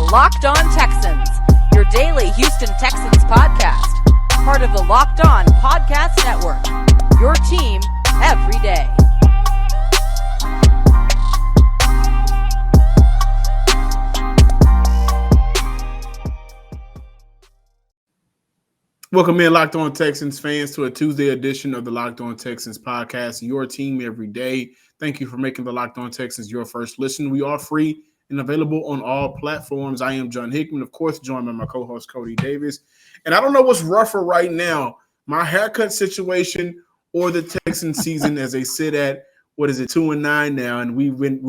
Locked On Texans, your daily Houston Texans podcast. Part of the Locked On Podcast Network, your team every day. Welcome in, Locked On Texans fans, to a Tuesday edition of the Locked On Texans podcast, your team every day. Thank you for making the Locked On Texans your first listen. We are free and available on all platforms. I am John Hickman, of course, joined by my co-host Cody Davis. And I don't know what's rougher right now, my haircut situation or the Texans season as they sit at, 2-9 now, and we've been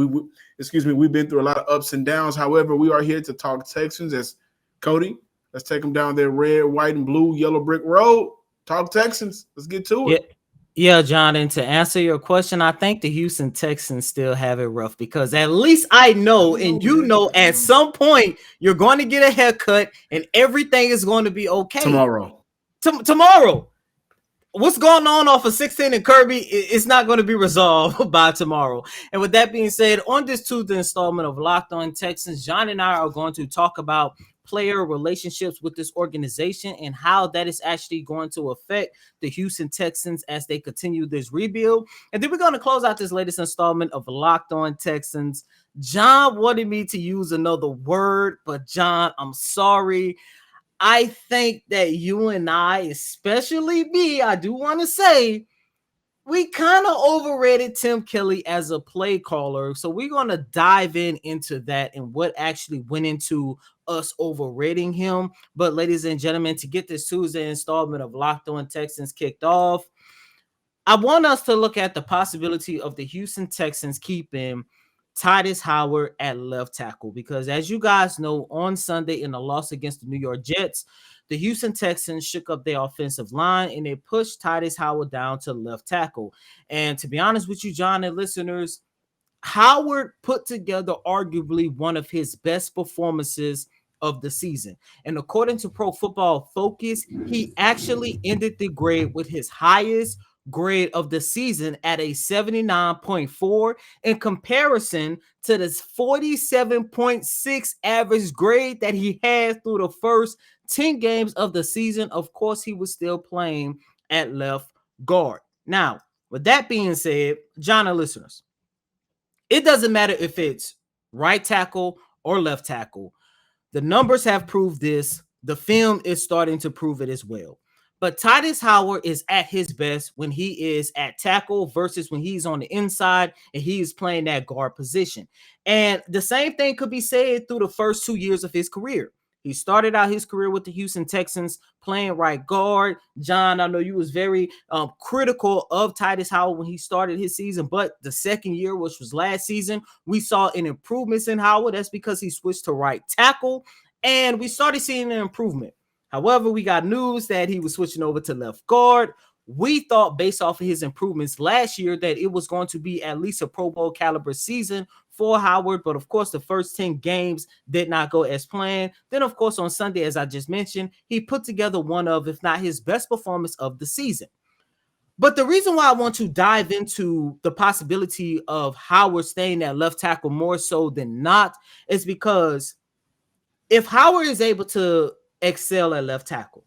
through a lot of ups and downs. However, we are here to talk Texans. As Cody, let's take them down their red, white, and blue yellow brick road. Talk Texans. Let's get to it. Yeah, John, and to answer your question, I think the Houston Texans still have it rough because at least I know, and you know, at some point you're going to get a haircut and everything is going to be okay. Tomorrow. Tomorrow. What's going on off of 16 and Kirby, it's not going to be resolved by tomorrow. And with that being said, on this Tuesday installment of Locked On Texans, John and I are going to talk about player relationships with this organization and how that is actually going to affect the Houston Texans as they continue this rebuild. And then we're going to close out this latest installment of Locked On Texans. John wanted me to use another word, but John, I'm sorry. I think that you and I, especially me, I do want to say, we kind of overrated Tim Kelly as a play caller. So we're going to dive into that and what actually went into us overrating him. But ladies and gentlemen, to get this Tuesday installment of Locked On Texans kicked off, I want us to look at the possibility of the Houston Texans keeping Tytus Howard at left tackle, because as you guys know, on Sunday in a loss against the New York Jets, the Houston Texans shook up their offensive line and they pushed Tytus Howard down to left tackle. And to be honest with you, John and listeners, Howard put together arguably one of his best performances of the season. And according to Pro Football Focus, he actually ended the grade with his highest grade of the season at a 79.4 in comparison to this 47.6 average grade that he had through the first 10 games of the season. Of course, he was still playing at left guard. Now, with that being said, John and listeners, it doesn't matter if it's right tackle or left tackle. The numbers have proved this. The film is starting to prove it as well. But Tytus Howard is at his best when he is at tackle versus when he's on the inside and he is playing that guard position. And the same thing could be said through the first 2 years of his career. He started out his career with the Houston Texans playing right guard. John, I know you was very critical of Tytus Howard when he started his season, but the second year, which was last season, we saw an improvement in Howard. That's because he switched to right tackle, and we started seeing an improvement. However, we got news that he was switching over to left guard. We thought based off of his improvements last year that it was going to be at least a Pro Bowl caliber season for Howard. But of course, the first 10 games did not go as planned. Then, of course, on Sunday, as I just mentioned, he put together one of, if not his best performance of the season. But the reason why I want to dive into the possibility of Howard staying at left tackle more so than not is because if Howard is able to excel at left tackle,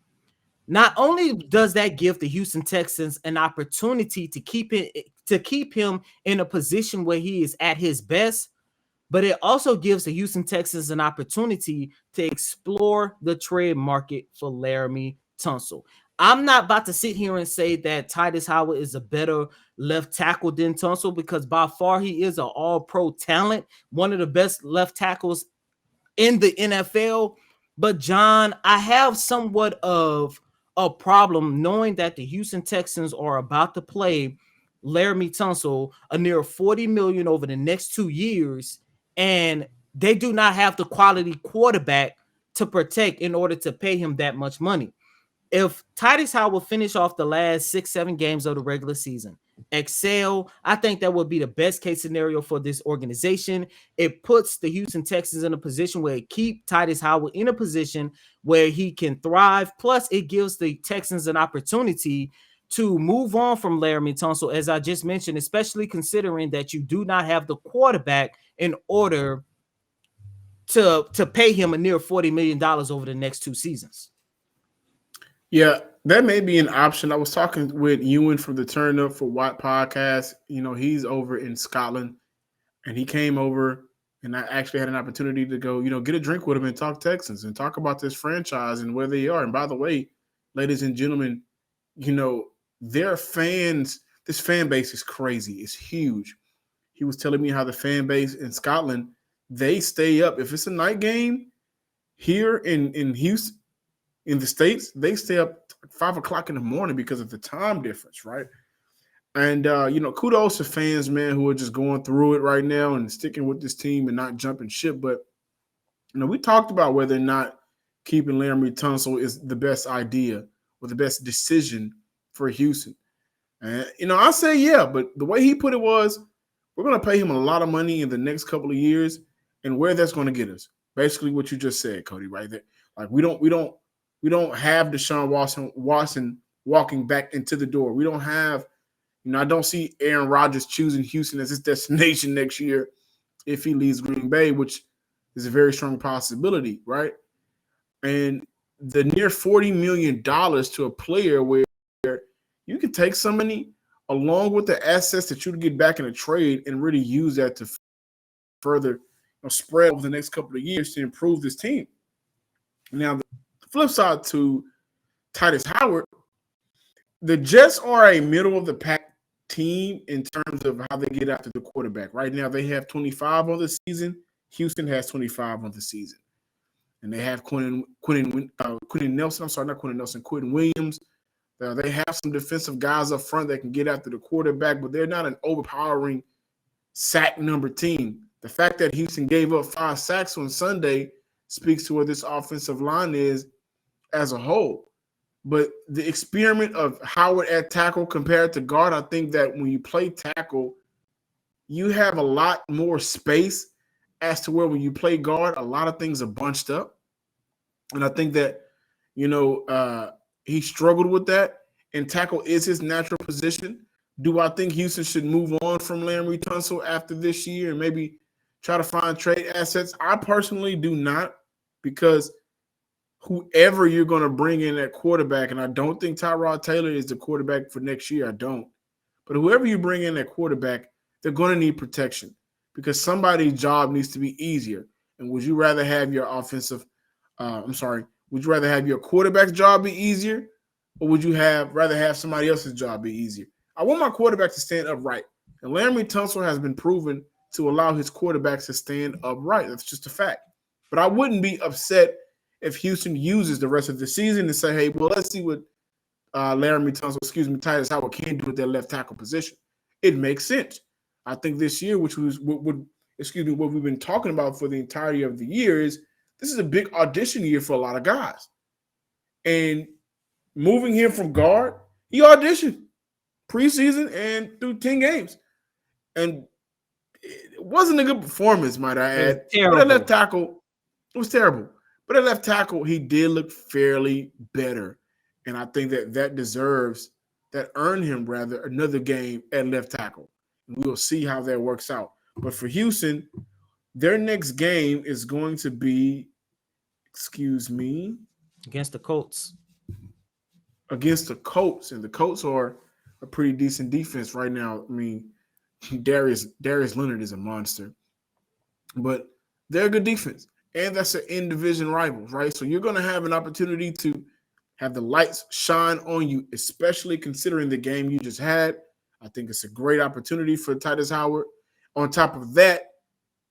not only does that give the Houston Texans an opportunity to keep him in a position where he is at his best, but it also gives the Houston Texans an opportunity to explore the trade market for Laremy Tunsil. I'm not about to sit here and say that Tytus Howard is a better left tackle than Tunsil, because by far he is an all-pro talent, one of the best left tackles in the NFL. But John, I have somewhat of a problem knowing that the Houston Texans are about to play Laremy Tunsil a near $40 million over the next 2 years, and they do not have the quality quarterback to protect in order to pay him that much money. If Tytus Howard finish off the last 6-7 games of the regular season, excel, I think that would be the best case scenario for this organization. It puts the Houston Texans in a position where it keep Tytus Howard in a position where he can thrive. Plus, it gives the Texans an opportunity to move on from Laremy Tunsil, as I just mentioned, especially considering that you do not have the quarterback in order to pay him a near $40 million over the next 2 seasons. Yeah, that may be an option. I was talking with Ewan from the Turn Up for Watt podcast. He's over in Scotland, and he came over, and I actually had an opportunity to go, get a drink with him and talk Texans and talk about this franchise and where they are. And by the way, ladies and gentlemen, their fans, this fan base is crazy. It's huge. He was telling me how the fan base in Scotland, they stay up. If it's a night game here in Houston, in the States, they stay up 5 o'clock in the morning because of the time difference, right? And, kudos to fans, man, who are just going through it right now and sticking with this team and not jumping ship. But, we talked about whether or not keeping Laremy Tunsil is the best idea or the best decision for Houston. And, I say yeah, but the way he put it was, we're going to pay him a lot of money in the next couple of years, and where that's going to get us. Basically what you just said, Cody, right there. Like, we don't have Deshaun Watson walking back into the door. We don't have, I don't see Aaron Rodgers choosing Houston as his destination next year if he leaves Green Bay, which is a very strong possibility, right? And the near $40 million to a player where you can take some money along with the assets that you would get back in a trade and really use that to further spread over the next couple of years to improve this team. Now, the flip side to Tytus Howard, the Jets are a middle-of-the-pack team in terms of how they get after the quarterback. Right now, they have 25 on the season. Houston has 25 on the season. And they have Quentin Williams. They have some defensive guys up front that can get after the quarterback, but they're not an overpowering sack number team. The fact that Houston gave up 5 sacks on Sunday speaks to where this offensive line is as a whole. But the experiment of Howard at tackle compared to guard, I think that when you play tackle, you have a lot more space as to where when you play guard, a lot of things are bunched up. And I think that, he struggled with that, and tackle is his natural position. Do I think Houston should move on from Laremy Tunsil after this year and maybe try to find trade assets? I personally do not, because whoever you're going to bring in at quarterback, and I don't think Tyrod Taylor is the quarterback for next year. I don't. But whoever you bring in at quarterback, they're going to need protection because somebody's job needs to be easier. And would you rather have your would you rather have your quarterback's job be easier, or would you rather have somebody else's job be easier? I want my quarterback to stand upright. And Laremy Tunsil has been proven to allow his quarterbacks to stand upright. That's just a fact. But I wouldn't be upset if Houston uses the rest of the season and say, hey, well, let's see what Tytus Howard can do with their left tackle position. It makes sense. I think this year, which was what we've been talking about for the entirety of the year, is this is a big audition year for a lot of guys. And moving him from guard, he auditioned preseason and through 10 games. And it wasn't a good performance, might I add. But at left tackle, it was terrible. But at left tackle, he did look fairly better. And I think that earned him another game at left tackle. And we'll see how that works out. But for Houston, their next game is going to be, against the Colts. Against the Colts. And the Colts are a pretty decent defense right now. I mean, Darius Leonard is a monster. But they're a good defense. And that's an in-division rival, right? So you're going to have an opportunity to have the lights shine on you, especially considering the game you just had. I think it's a great opportunity for Tytus Howard. On top of that,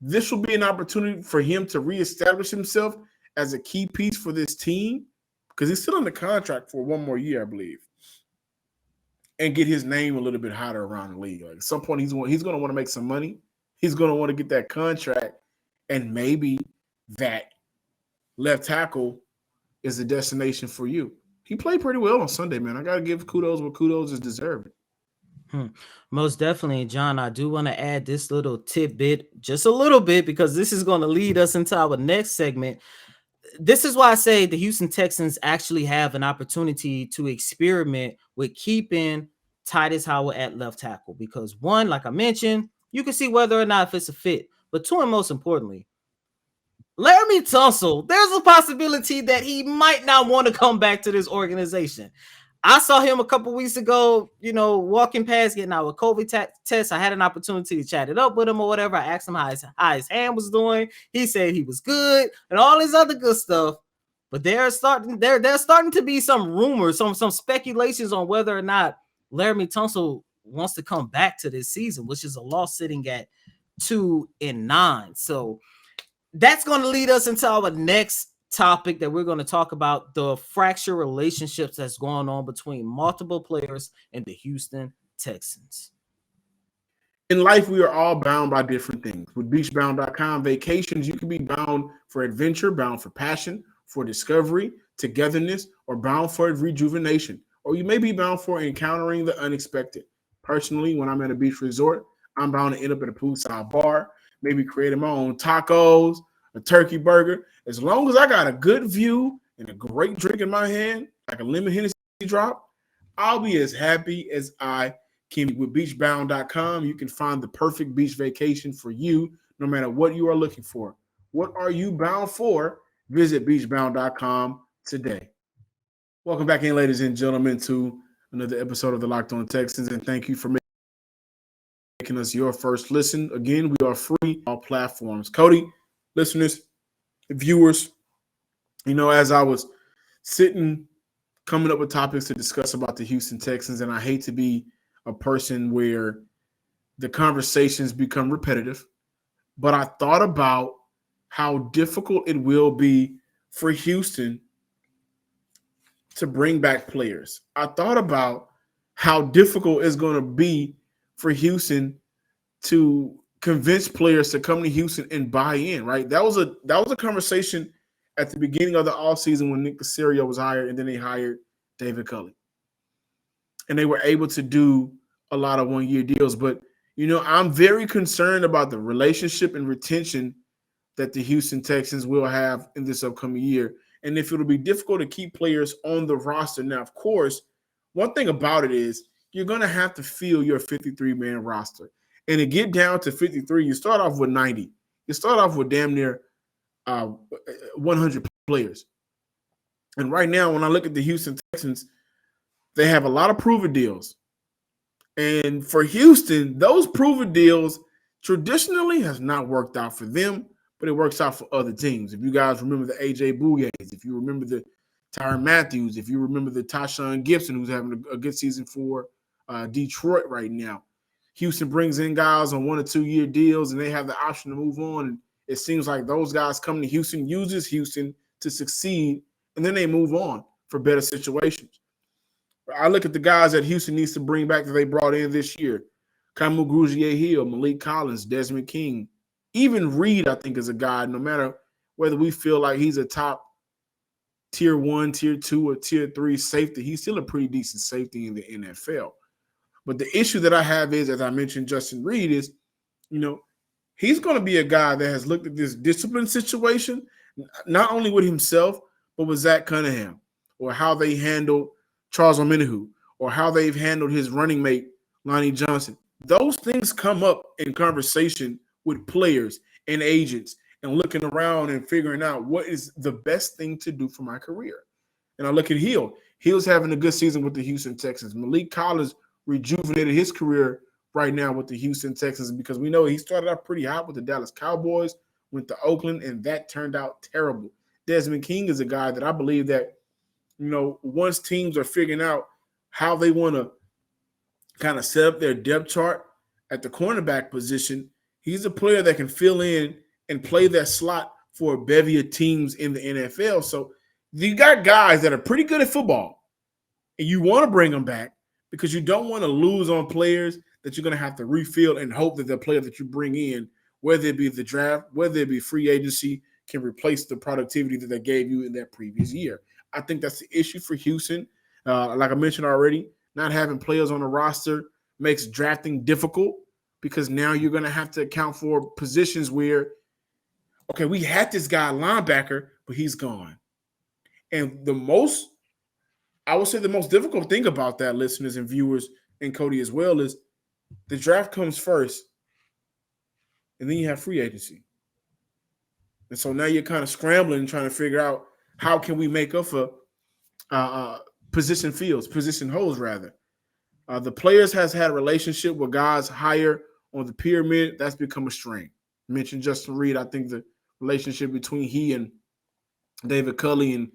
this will be an opportunity for him to reestablish himself as a key piece for this team, because he's still under contract for one more year, I believe, and get his name a little bit hotter around the league. Like at some point, he's going to want to make some money. He's going to want to get that contract, and maybe that left tackle is the destination for you. He played pretty well on Sunday, man. I got to give kudos where kudos is deserved. Most definitely, John. I do want to add this little tidbit, just a little bit, because this is going to lead us into our next segment. This is why I say the Houston Texans actually have an opportunity to experiment with keeping Tytus Howard at left tackle, because one, like I mentioned, you can see whether or not if it's a fit. But two, and most importantly, Laramie Tunsil, there's a possibility that he might not want to come back to this organization. I saw him a couple weeks ago, walking past, getting out a COVID test. I had an opportunity to chat it up with him or whatever. I asked him how his hand was doing. He said he was good and all this other good stuff. But there's starting to be some rumors, some speculations on whether or not Laramie Tunsil wants to come back to this season, which is a loss sitting at 2-9. So that's going to lead us into our next topic that we're going to talk about, the fractured relationships that's going on between multiple players and the Houston Texans. In life, we are all bound by different things. With beachbound.com vacations, you can be bound for adventure, bound for passion, for discovery, togetherness, or bound for rejuvenation. Or you may be bound for encountering the unexpected. Personally, when I'm at a beach resort, I'm bound to end up at a poolside bar, maybe creating my own tacos, a turkey burger. As long as I got a good view and a great drink in my hand, like a lemon Hennessy drop, I'll be as happy as I can be. With beachbound.com, you can find the perfect beach vacation for you, no matter what you are looking for. What are you bound for? Visit beachbound.com today. Welcome back in, ladies and gentlemen, to another episode of the Locked On Texans, and thank you for making us your first listen. Again, we are free on all platforms. Cody, listeners, viewers, as I was coming up with topics to discuss about the Houston Texans, and I hate to be a person where the conversations become repetitive, but I thought about how difficult it will be for Houston to bring back players. I thought about how difficult it's going to be for Houston to convince players to come to Houston and buy in, right? That was a conversation at the beginning of the offseason when Nick Caserio was hired, and then they hired David Culley. And they were able to do a lot of one-year deals. But, I'm very concerned about the relationship and retention that the Houston Texans will have in this upcoming year, and if it'll be difficult to keep players on the roster. Now, of course, one thing about it is you're going to have to fill your 53-man roster. And to get down to 53, you start off with 90. You start off with damn near 100 players. And right now, when I look at the Houston Texans, they have a lot of proven deals. And for Houston, those proven deals traditionally has not worked out for them, but it works out for other teams. If you guys remember the A.J. Bouye's, if you remember the Tyrann Matthews, if you remember the Tashawn Gibson, who's having a good season for Detroit right now. Houston brings in guys on 1 or 2 year deals, and they have the option to move on. And it seems like those guys coming to Houston uses Houston to succeed, and then they move on for better situations. I look at the guys that Houston needs to bring back that they brought in this year. Kamu Grugier-Hill, Malik Collins, Desmond King. Even Reid, I think, is a guy, no matter whether we feel like he's a top tier 1, tier 2, or tier 3 safety, he's still a pretty decent safety in the NFL. But the issue that I have is, as I mentioned, Justin Reid is, he's going to be a guy that has looked at this discipline situation, not only with himself, but with Zach Cunningham, or how they handled Charles Omenihu, or how they've handled his running mate, Lonnie Johnson. Those things come up in conversation with players and agents and looking around and figuring out what is the best thing to do for my career. And I look at Hill. Hill's having a good season with the Houston Texans. Malik Collins rejuvenated his career right now with the Houston Texans, because we know he started out pretty hot with the Dallas Cowboys, went to Oakland, and that turned out terrible. Desmond King is a guy that I believe that, once teams are figuring out how they want to kind of set up their depth chart at the cornerback position, he's a player that can fill in and play that slot for a bevy of teams in the NFL. So you got guys that are pretty good at football, and you want to bring them back because you don't want to lose on players that you're going to have to refill and hope that the player that you bring in, whether it be the draft, whether it be free agency, can replace the productivity that they gave you in that previous year. I think that's the issue for Houston. Like I mentioned already, not having players on the roster makes drafting difficult, because now you're going to have to account for positions where, okay, we had this guy linebacker, but he's gone. And I would say the most difficult thing about that, listeners and viewers, and Cody as well, is the draft comes first, and then you have free agency. And so now you're kind of scrambling and trying to figure out how can we make up for position holes rather. The players has had a relationship with guys higher on the pyramid. That's become a strain. I mentioned Justin Reid. I think the relationship between he and David Culley and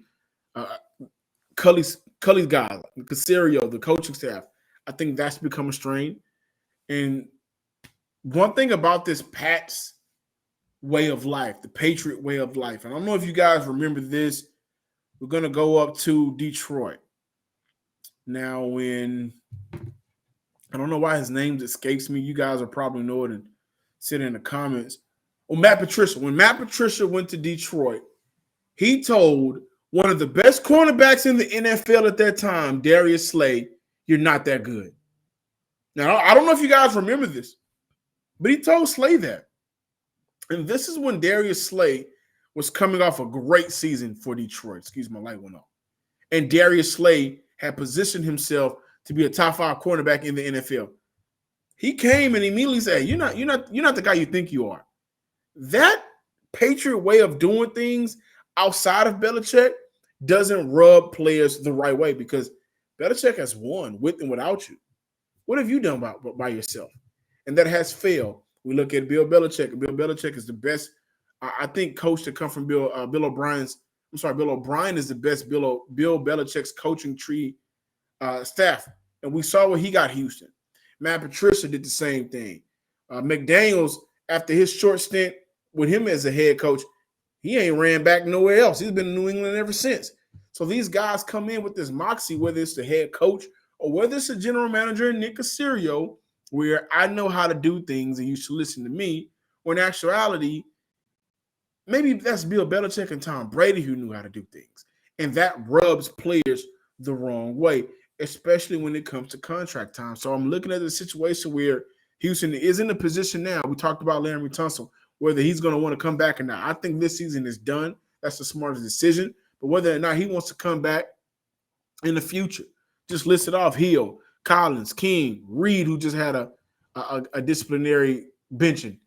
Culley's guys, Caserio, the coaching staff, I think that's become a strain. And one thing about this Pats way of life, the Patriot way of life, and I don't know if you guys remember this, we're going to go up to Detroit. Now, when I don't know why his name escapes me. You guys will probably know it and sit in the comments. Well, Matt Patricia. When Matt Patricia went to Detroit, he told one of the best cornerbacks in the NFL at that time, Darius Slay, you're not that good. Now, I don't know if you guys remember this, but he told Slay that. And this is when Darius Slay was coming off a great season for Detroit. Excuse my light went off. And Darius Slay had positioned himself to be a top 5 cornerback in the NFL. He came and immediately said, you're not the guy you think you are. That Patriot way of doing things outside of Belichick doesn't rub players the right way because Belichick has won with and without you. What have you done by yourself? And that has failed. We look at Bill Belichick. Bill Belichick is the best, I think, coach to come from Bill O'Brien's. I'm sorry, Bill O'Brien is the best Bill Belichick's coaching tree staff. And we saw what he got Houston. Matt Patricia did the same thing. McDaniels, after his short stint with him as a head coach, he ain't ran back nowhere else. He's been in New England ever since. So these guys come in with this moxie, whether it's the head coach or whether it's a general manager, Nick Caserio, where I know how to do things and you should listen to me. Or in actuality, maybe that's Bill Belichick and Tom Brady who knew how to do things. And that rubs players the wrong way, especially when it comes to contract time. So I'm looking at the situation where Houston is in a position now. We talked about Larry Tunsil, whether he's going to want to come back or not. I think this season is done. That's the smartest decision. But whether or not he wants to come back in the future, just list it off. Hill, Collins, King, Reid, who just had a disciplinary benching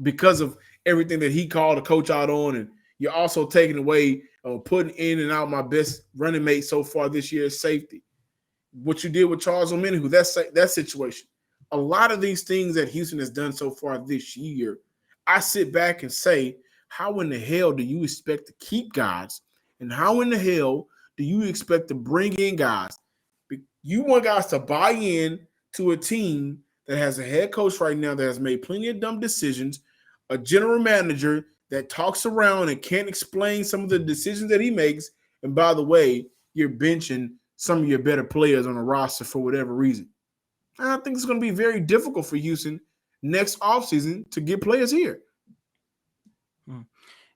because of everything that he called a coach out on. And you're also taking away putting in and out my best running mate so far this year is safety. What you did with Charles Omenihu, that situation. A lot of these things that Houston has done so far this year, I sit back and say, how in the hell do you expect to keep guys? And how in the hell do you expect to bring in guys? You want guys to buy in to a team that has a head coach right now that has made plenty of dumb decisions, a general manager that talks around and can't explain some of the decisions that he makes. And by the way, you're benching some of your better players on the roster for whatever reason. I think it's going to be very difficult for Houston next offseason to get players here.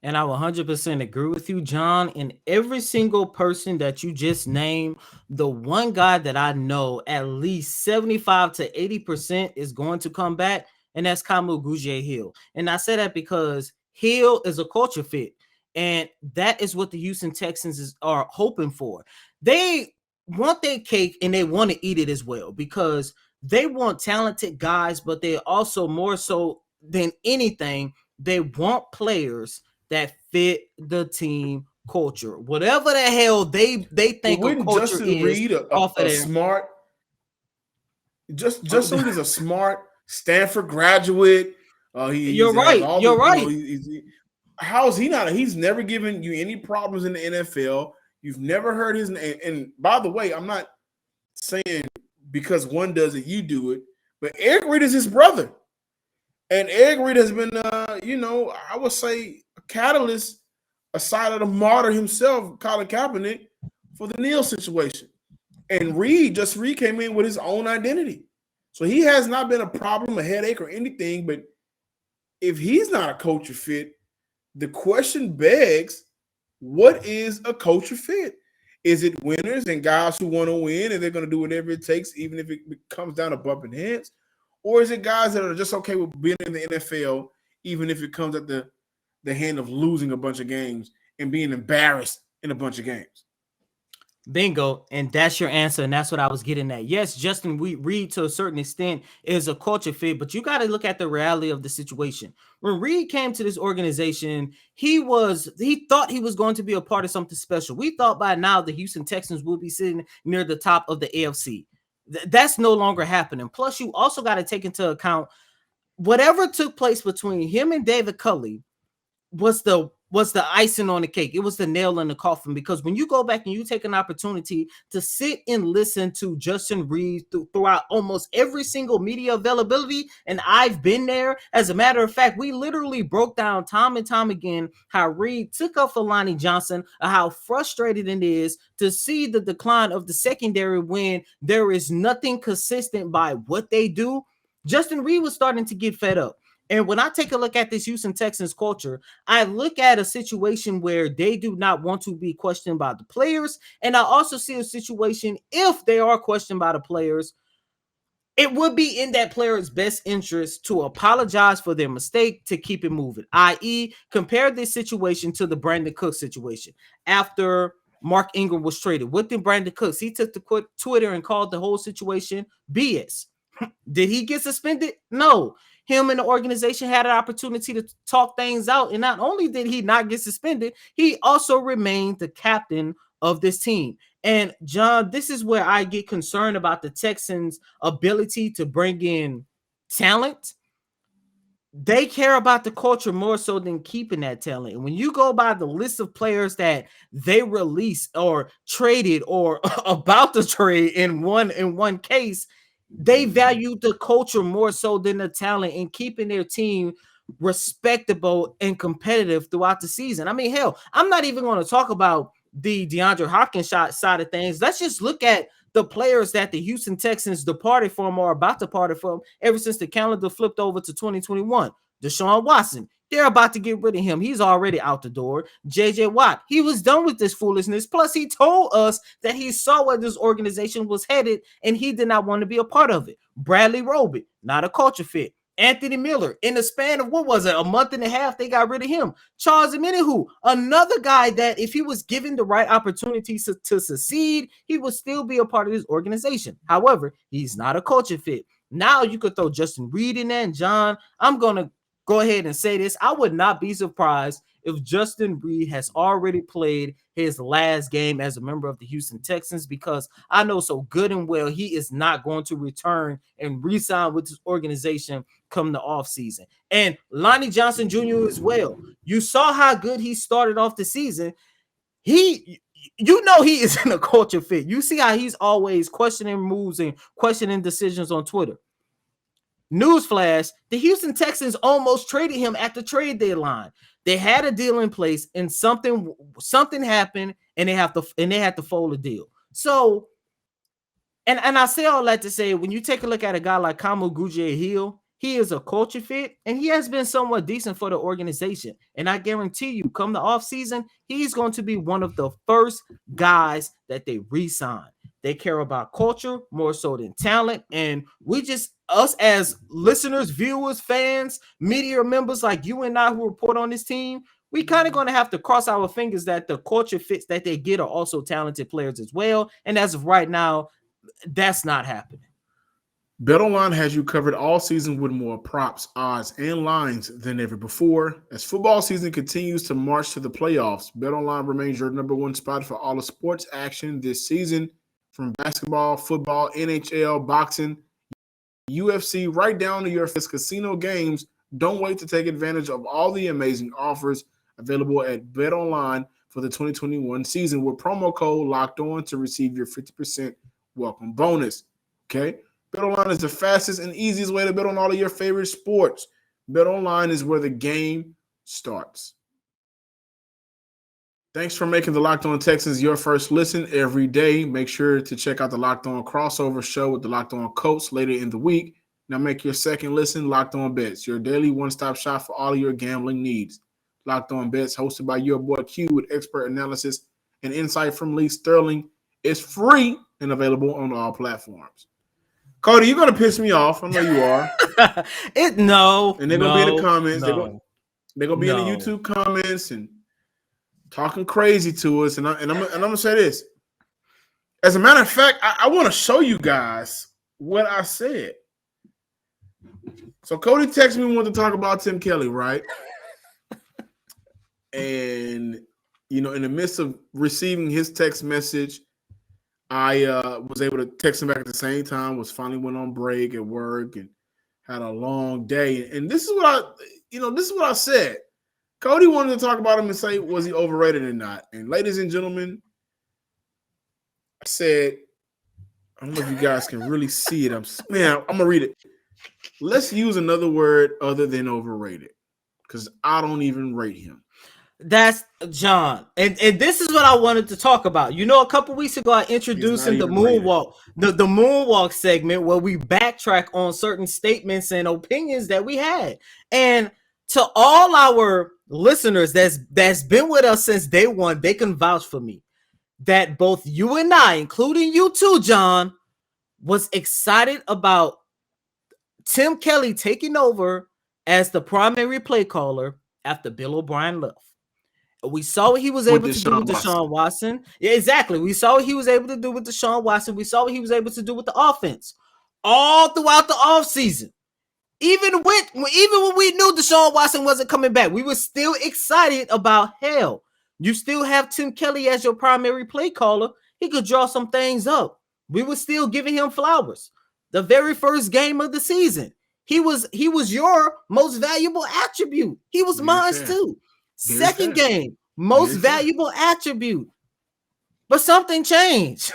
And I will 100% agree with you, John. And every single person that you just named, the one guy that I know at least 75 to 80% is going to come back, and that's Kamu Grugier-Hill. And I say that because Hill is a culture fit, and that is what the Houston Texans are hoping for. They want their cake, and they want to eat it as well because they want talented guys, but they also more so than anything, they want players that fit the team culture. Whatever the hell they think a culture Justin is. Reid a smart Justin Reid is a smart Stanford graduate. You're right. How is he not? He's never given you any problems in the NFL. You've never heard his name. And by the way, I'm not saying because one does it, you do it. But Eric Reid is his brother. And Eric Reid has been, I would say a catalyst aside of the martyr himself, Colin Kaepernick, for the Neal situation. And Reid came in with his own identity. So he has not been a problem, a headache, or anything. But if he's not a culture fit, the question begs, what is a culture fit? Is it winners and guys who want to win and they're going to do whatever it takes, even if it comes down to bumping heads? Or is it guys that are just okay with being in the NFL, even if it comes at the hand of losing a bunch of games and being embarrassed in a bunch of games? Bingo, and that's your answer, and that's what I was getting at. Yes, Justin Reid to a certain extent is a culture fit, but you got to look at the reality of the situation. When Reid came to this organization, he thought he was going to be a part of something special. We thought by now the Houston Texans would be sitting near the top of the AFC. That's no longer happening. Plus, you also got to take into account whatever took place between him and David Culley was the icing on the cake. It was the nail in the coffin, because when you go back and you take an opportunity to sit and listen to Justin Reid throughout almost every single media availability, and I've been there. As a matter of fact, we literally broke down time and time again how Reid took up for Lonnie Johnson, how frustrated it is to see the decline of the secondary when there is nothing consistent by what they do. Justin Reid was starting to get fed up. And when I take a look at this Houston Texans culture, I look at a situation where they do not want to be questioned by the players. And I also see a situation, if they are questioned by the players, it would be in that player's best interest to apologize for their mistake, to keep it moving. I.e., compare this situation to the Brandon Cooks situation. After Mark Ingram was traded, what did Brandon Cooks? He took to Twitter and called the whole situation BS. Did he get suspended? No. Him and the organization had an opportunity to talk things out. And not only did he not get suspended, he also remained the captain of this team. And John, this is where I get concerned about the Texans' ability to bring in talent. They care about the culture more so than keeping that talent. And when you go by the list of players that they released or traded or about to trade in one case, they value the culture more so than the talent and keeping their team respectable and competitive throughout the season. I mean, hell, I'm not even going to talk about the DeAndre Hopkins side of things. Let's just look at the players that the Houston Texans departed from or about to depart from ever since the calendar flipped over to 2021. Deshaun Watson, they're about to get rid of him. He's already out the door. J.J. Watt, he was done with this foolishness. Plus, he told us that he saw where this organization was headed, and he did not want to be a part of it. Bradley Roby, not a culture fit. Anthony Miller, in the span of, what was it, a month and a half, they got rid of him. Charles Omenihu, another guy that if he was given the right opportunities to succeed, he would still be a part of this organization. However, he's not a culture fit. Now you could throw Justin Reid in there, and John, I'm going to go ahead and say this. I would not be surprised if Justin Reid has already played his last game as a member of the Houston Texans, because I know so good and well he is not going to return and re-sign with this organization come the offseason. And Lonnie Johnson Jr. as well. You saw how good he started off the season. He isn't a culture fit. You see how he's always questioning moves and questioning decisions on Twitter. Newsflash, the Houston Texans almost traded him at the trade deadline. They had a deal in place and something happened and they had to fold the deal. So, and I say all that to say, when you take a look at a guy like Kamu Grugier-Hill, he is a culture fit and he has been somewhat decent for the organization. And I guarantee you, come the offseason, he's going to be one of the first guys that they re-sign. They care about culture more so than talent. And us as listeners, viewers, fans, media members like you and I who report on this team, we kind of going to have to cross our fingers that the culture fits that they get are also talented players as well. And as of right now, that's not happening. BetOnline has you covered all season with more props, odds, and lines than ever before. As football season continues to march to the playoffs, BetOnline remains your number one spot for all the sports action this season. From basketball, football, NHL, boxing, UFC, right down to your casino games. Don't wait to take advantage of all the amazing offers available at BetOnline for the 2021 season with promo code LOCKEDON to receive your 50% welcome bonus. Okay? BetOnline is the fastest and easiest way to bet on all of your favorite sports. BetOnline is where the game starts. Thanks for making the Locked On Texans your first listen every day. Make sure to check out the Locked On crossover show with the Locked On Colts later in the week. Now make your second listen Locked On Bets, your daily one-stop shop for all of your gambling needs. Locked On Bets, hosted by your boy Q with expert analysis and insight from Lee Sterling, is free and available on all platforms. Cody, you're going to piss me off. I know you are. No. And they're going to be in the comments. No, they're going to be in the YouTube comments and talking crazy to us, and I'm gonna say this: As a matter of fact, I want to show you guys what I said. So Cody texted me, wanted to talk about Tim Kelly, right? And, in the midst of receiving his text message, I was able to text him back at the same time, went on break at work and had a long day. And this is what I said. Cody wanted to talk about him and say, was he overrated or not? And ladies and gentlemen, I said, I don't know if you guys can really see it. I'm going to read it. Let's use another word other than overrated, because I don't even rate him. That's John. And this is what I wanted to talk about. A couple weeks ago, I introduced him the moonwalk, the moonwalk segment where we backtrack on certain statements and opinions that we had. And to all our listeners that's been with us since day one, they can vouch for me that both you and I, including you too, John, was excited about Tim Kelly taking over as the primary play caller after Bill O'Brien left. We saw what he was able to do with Deshaun Watson. Yeah, exactly. We saw what he was able to do with Deshaun Watson. We saw what he was able to do with the offense all throughout the offseason. Even when we knew Deshaun Watson wasn't coming back, we were still excited about, hell, you still have Tim Kelly as your primary play caller. He could draw some things up. We were still giving him flowers. The very first game of the season, he was your most valuable attribute. He was mine too. Second game, most valuable attribute. But something changed.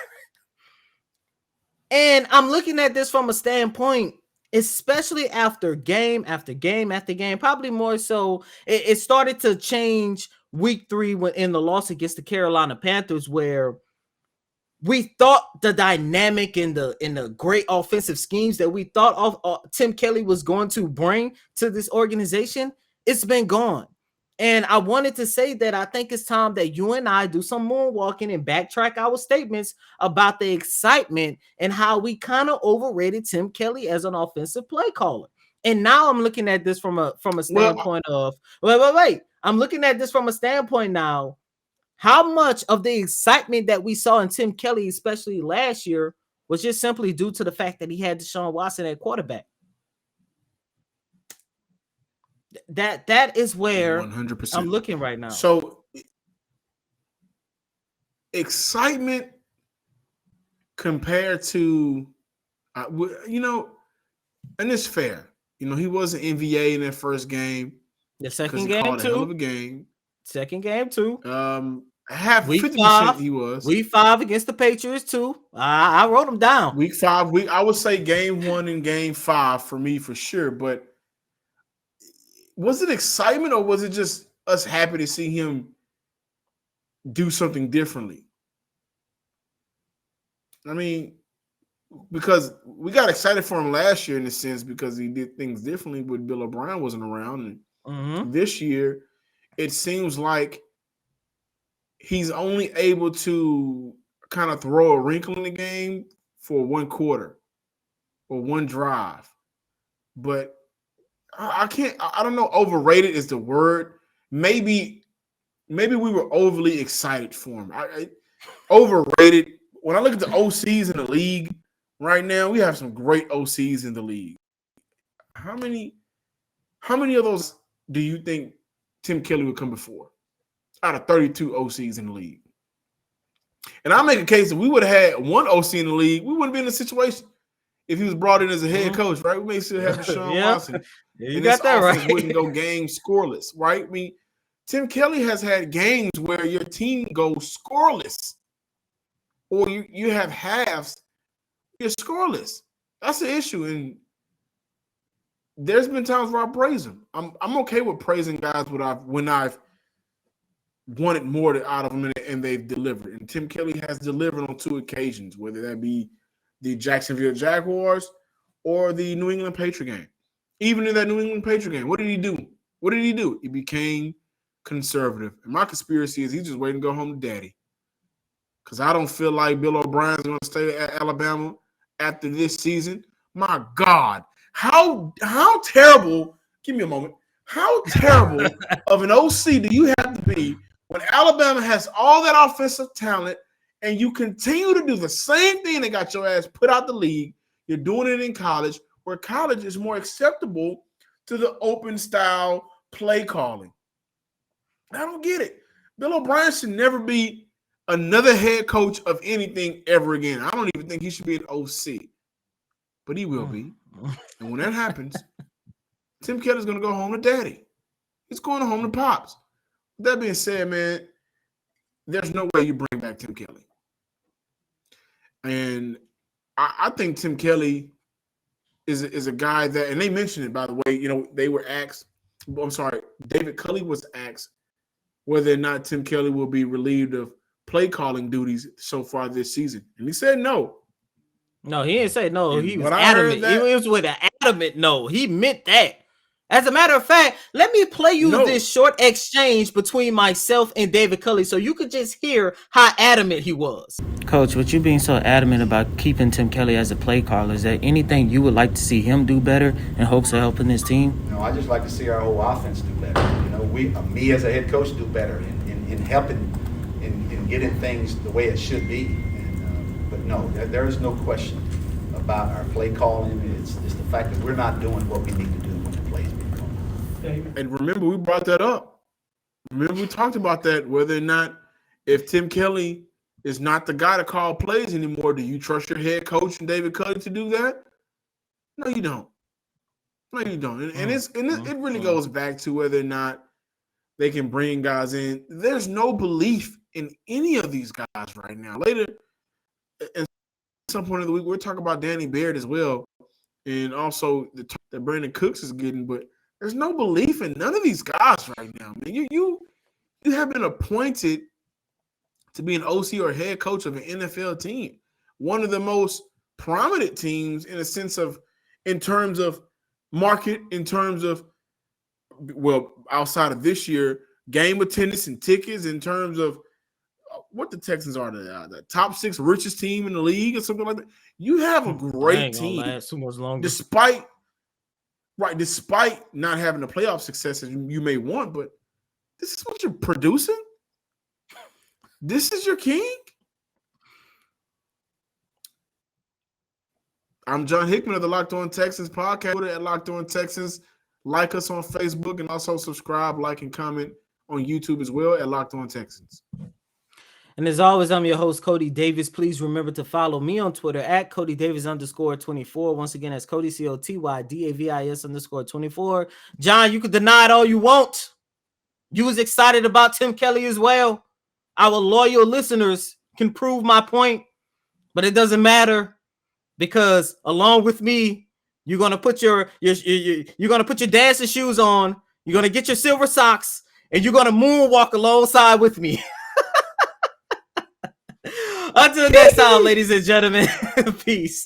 And I'm looking at this from a standpoint, especially after game after game after game, probably more so, it started to change week 3 in the loss against the Carolina Panthers, where we thought the dynamic and the great offensive schemes that we thought of Tim Kelly was going to bring to this organization, it's been gone. And I wanted to say that I think it's time that you and I do some moonwalking and backtrack our statements about the excitement and how we kind of overrated Tim Kelly as an offensive play caller. And now I'm looking at this from a standpoint of wait. I'm looking at this from a standpoint now. How much of the excitement that we saw in Tim Kelly, especially last year, was just simply due to the fact that he had Deshaun Watson at quarterback? That is where 100%. I'm looking right now. So excitement compared to, and it's fair. He wasn't NBA in that first game. The second game too. Hell of a game. Second game too. Half 50% he was. Week 5 against the Patriots too. I wrote them down. Week 5. I would say game 1 and game 5 for me for sure. But was it excitement or was it just us happy to see him do something differently? I mean, because we got excited for him last year in a sense because he did things differently when Bill O'Brien wasn't around. And this year, it seems like he's only able to kind of throw a wrinkle in the game for one quarter or one drive. But I don't know, overrated is the word. Maybe we were overly excited for him. Overrated. When I look at the OCs in the league right now, we have some great OCs in the league. How many of those do you think Tim Kelly would come before out of 32 OCs in the league? And I'll make a case that we would have had one OC in the league, we wouldn't be in this situation if he was brought in as a head coach, right? We may still have Deshaun Watson. Yeah, you got that right. Wouldn't go game scoreless, right? I mean, Tim Kelly has had games where your team goes scoreless, or you have halves, you're scoreless. That's the issue, and there's been times where I praise him. I'm okay with praising guys when I've wanted more out of them and they've delivered. And Tim Kelly has delivered on 2 occasions, whether that be the Jacksonville Jaguars or the New England Patriot game. Even in that New England Patriot game, what did he do? He became conservative. And my conspiracy is he's just waiting to go home to daddy. Because I don't feel like Bill O'Brien's going to stay at Alabama after this season. My God. How terrible, give me a moment, how terrible of an OC do you have to be when Alabama has all that offensive talent and you continue to do the same thing that got your ass put out the league, you're doing it in college, where college is more acceptable to the open style play calling. I don't get it. Bill O'Brien should never be another head coach of anything ever again. I don't even think he should be an OC, but he will be. And when that happens, Tim Kelly's going to go home to daddy. He's going home to Pops. With that being said, man, there's no way you bring back Tim Kelly. And I think Tim Kelly is a guy that, and they mentioned it, by the way, they were asked, David Culley was asked whether or not Tim Kelly will be relieved of play calling duties so far this season. And he said no. No, he didn't say no. He was But adamant. He was with an adamant no. He meant that. As a matter of fact, let me play you this short exchange between myself and David Culley so you could just hear how adamant he was. Coach, with you being so adamant about keeping Tim Kelly as a play caller, is there anything you would like to see him do better in hopes of helping his team? No, I just like to see our whole offense do better. Me as a head coach do better in helping in getting things the way it should be. But no, there is no question about our play calling. It's the fact that we're not doing what we need to do when the plays being called. And remember, we brought that up. Remember, we talked about that, whether or not if Tim Kelly is not the guy to call plays anymore, do you trust your head coach and David Culley to do that? No, you don't. No, you don't. And it really goes back to whether or not they can bring guys in. There's no belief in any of these guys right now. Later, at some point of the week, we'll talk about Danny Baird as well, and also that Brandon Cooks is getting. But there's no belief in none of these guys right now. Man, you have been appointed to be an OC or head coach of an NFL team, one of the most prominent teams in terms of market, in terms of, well, outside of this year, game attendance and tickets, in terms of what the Texans are, the top 6 richest team in the league or something like that. You have a great team. Too much longer. Despite not having the playoff success as you may want, but this is what you're producing? This is your king? I'm John Hickman of the Locked On Texans podcast at Locked On Texans. Like us on Facebook and also subscribe, like, and comment on YouTube as well at Locked On Texans. And as always, I'm your host, Cody Davis. Please remember to follow me on Twitter at CodyDavis_24. Once again, that's Cody, COTYDAVIS_24. John, you can deny it all you want. You was excited about Tim Kelly as well. Our loyal listeners can prove my point, but it doesn't matter because along with me, you're gonna put your dancing shoes on. You're gonna get your silver socks, and you're gonna moonwalk alongside with me. Until next time, ladies and gentlemen, peace.